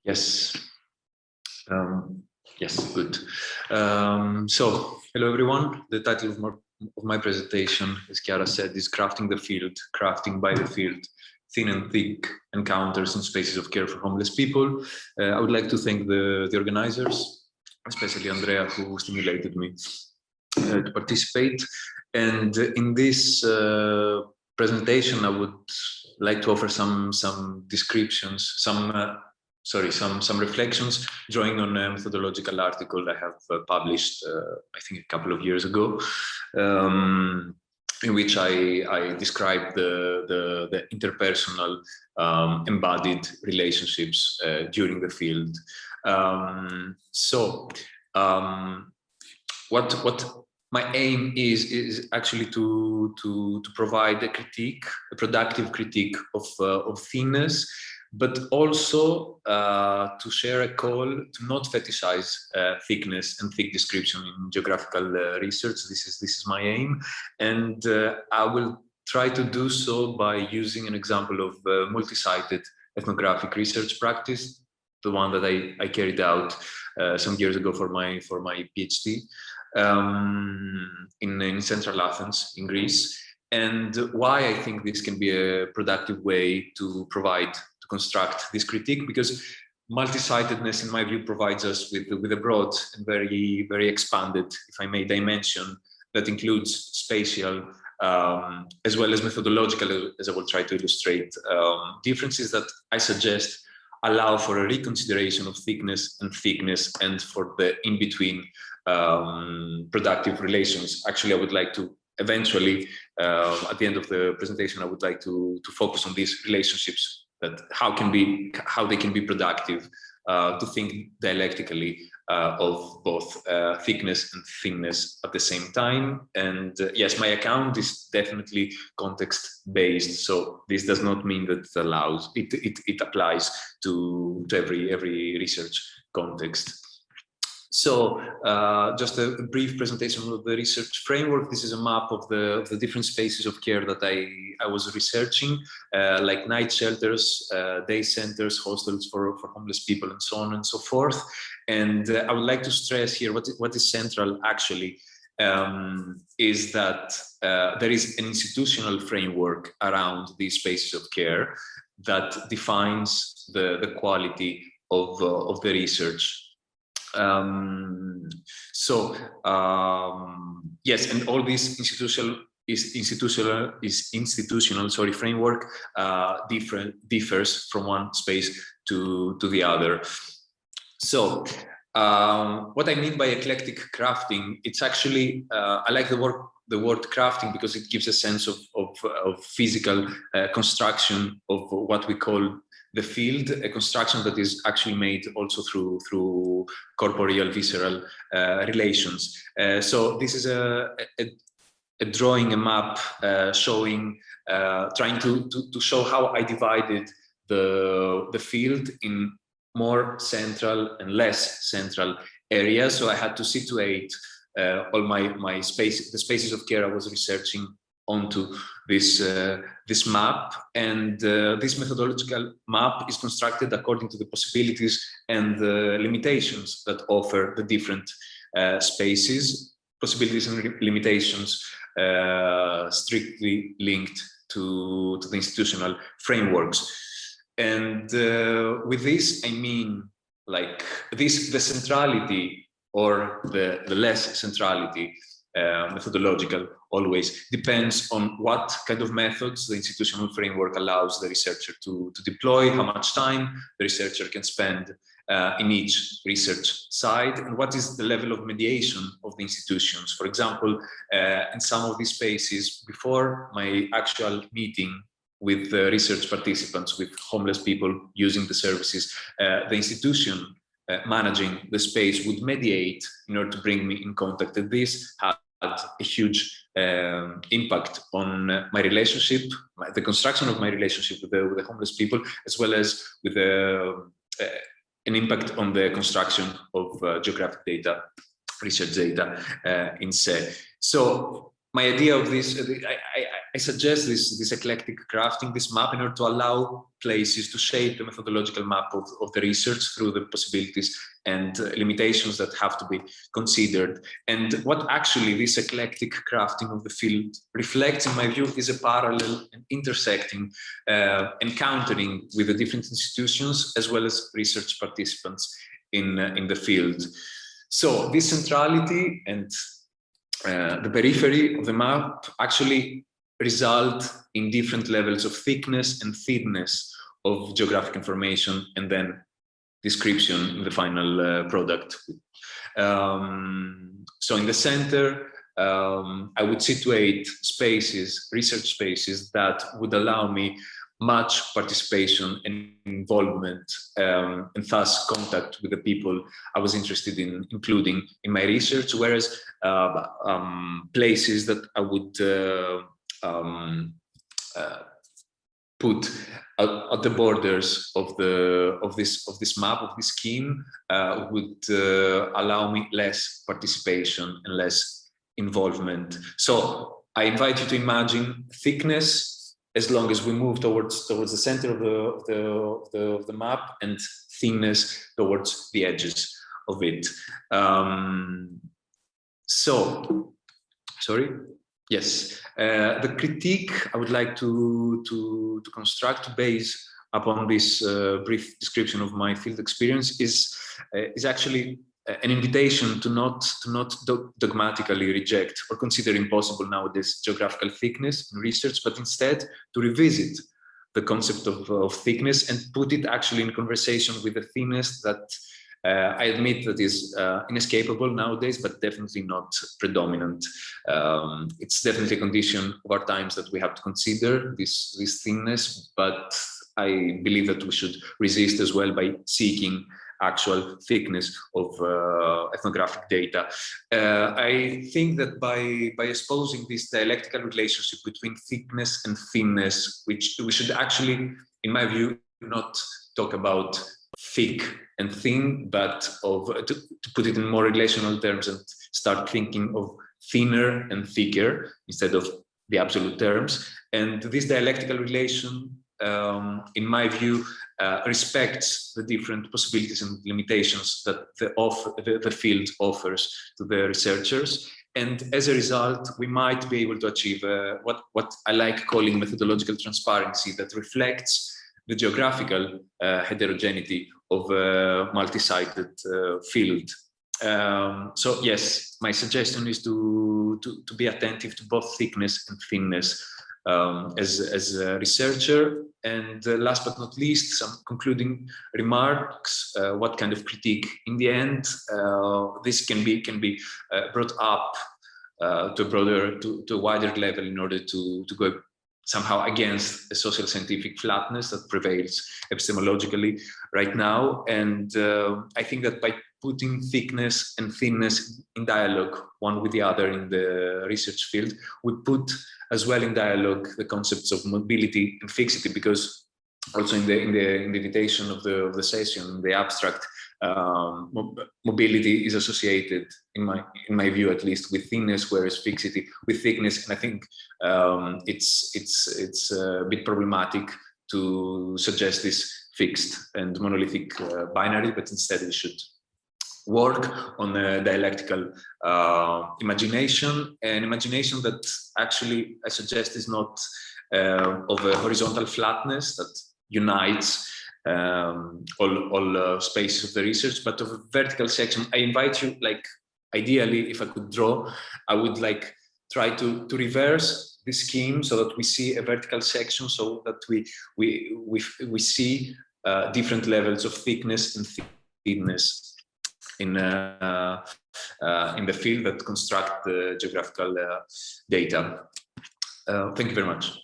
Yes. Yes, good. So, hello everyone. The title of my presentation, as Chiara said, is Crafting the Field, Crafting by the Field, Thin and Thick Encounters in Spaces of Care for Homeless People. I would like to thank the organizers, especially Andrea, who stimulated me to participate. And in this presentation, I would like to offer some descriptions, some reflections, drawing on a methodological article I have published, I think a couple of years ago, in which I described the interpersonal embodied relationships during the field. What my aim is actually to provide a critique, a productive critique of thinness, but also to share a call to not fetishize thickness and thick description in geographical research. This is my aim, and I will try to do so by using an example of multi-sited ethnographic research practice, the one that I carried out some years ago for my PhD in central Athens in Greece, and why I think this can be a productive way to construct this critique, because multi-sidedness, in my view, provides us with a broad and very expanded, if I may, dimension that includes spatial as well as methodological, as I will try to illustrate, differences that I suggest allow for a reconsideration of thickness and for the in-between productive relations. Actually, I would like to eventually, at the end of the presentation, I would like to focus on these relationships, that how they can be productive, to think dialectically of both thickness and thinness at the same time. And yes, my account is definitely context-based, so this does not mean that it applies to every research context. So just a brief presentation of the research framework. This is a map of the different spaces of care that I was researching, like night shelters, day centers, hostels for homeless people, and so on and so forth. And I would like to stress here what is central actually is that there is an institutional framework around these spaces of care that defines the quality of the research. Yes, and all this institutional framework differs from one space to the other. So what I mean by eclectic crafting, it's actually I like the word crafting because it gives a sense of physical construction of what we call the field, a construction that is actually made also through corporeal, visceral relations. So this is a drawing, a map showing, trying to show how I divided the field in more central and less central areas. So I had to situate all my space, the spaces of care I was researching, onto this map, and this methodological map is constructed according to the possibilities and the limitations that offer the different spaces, possibilities and limitations strictly linked to the institutional frameworks. And with this, I mean, like the centrality or the less centrality, methodological, always depends on what kind of methods the institutional framework allows the researcher to deploy, how much time the researcher can spend in each research side, and what is the level of mediation of the institutions. For example, in some of these spaces, before my actual meeting with research participants, with homeless people using the services, the institution managing the space would mediate in order to bring me in contact. And this had a huge impact on my relationship, the construction of my relationship with the homeless people, as well as with an impact on the construction of geographic data, research data in se. So my idea of this, I suggest this eclectic crafting, this map, in order to allow places to shape the methodological map of the research through the possibilities and limitations that have to be considered. And what actually this eclectic crafting of the field reflects, in my view, is a parallel and intersecting, encountering with the different institutions as well as research participants in the field. So this centrality and the periphery of the map actually result in different levels of thickness and thinness of geographic information and then description in the final product. So in the center, I would situate spaces, research spaces, that would allow me much participation and involvement, and thus contact with the people I was interested in including in my research, whereas places that I would put at the borders of this map, of this scheme, would allow me less participation and less involvement. So I invite you to imagine thickness as long as we move towards the center of the map, and thinness towards the edges of it. So, sorry. Yes, the critique I would like to construct based upon this brief description of my field experience is actually an invitation to not dogmatically reject or consider impossible nowadays geographical thickness in research, but instead to revisit the concept of thickness and put it actually in conversation with the thinness that I admit that is inescapable nowadays, but definitely not predominant. It's definitely a condition of our times that we have to consider this thinness, but I believe that we should resist as well by seeking actual thickness of ethnographic data. I think that by exposing this dialectical relationship between thickness and thinness, which we should actually, in my view, not talk about thick and thin, but to put it in more relational terms and start thinking of thinner and thicker instead of the absolute terms. And this dialectical relation, in my view, respects the different possibilities and limitations that the field offers to the researchers. And as a result, we might be able to achieve what I like calling methodological transparency, that reflects the geographical heterogeneity of a multi-sided field. So yes, my suggestion is to be attentive to both thickness and thinness as a researcher. And last but not least, some concluding remarks. What kind of critique? In the end, this can be brought up to a wider level in order to go somehow against a social scientific flatness that prevails epistemologically right now. And I think that by putting thickness and thinness in dialogue one with the other in the research field, we put as well in dialogue the concepts of mobility and fixity, because also in the invitation of the session, the abstract, mobility is associated, in my view at least, with thinness, whereas fixity with thickness. And I think it's a bit problematic to suggest this fixed and monolithic binary, but instead we should work on a dialectical imagination, an imagination that actually I suggest is not of a horizontal flatness that unites all spaces of the research, but of a vertical section. I invite you, like, ideally, if I could draw, I would like try to reverse this scheme so that we see a vertical section, so that we see different levels of thickness and thinness in the field that construct the geographical data. Thank you very much.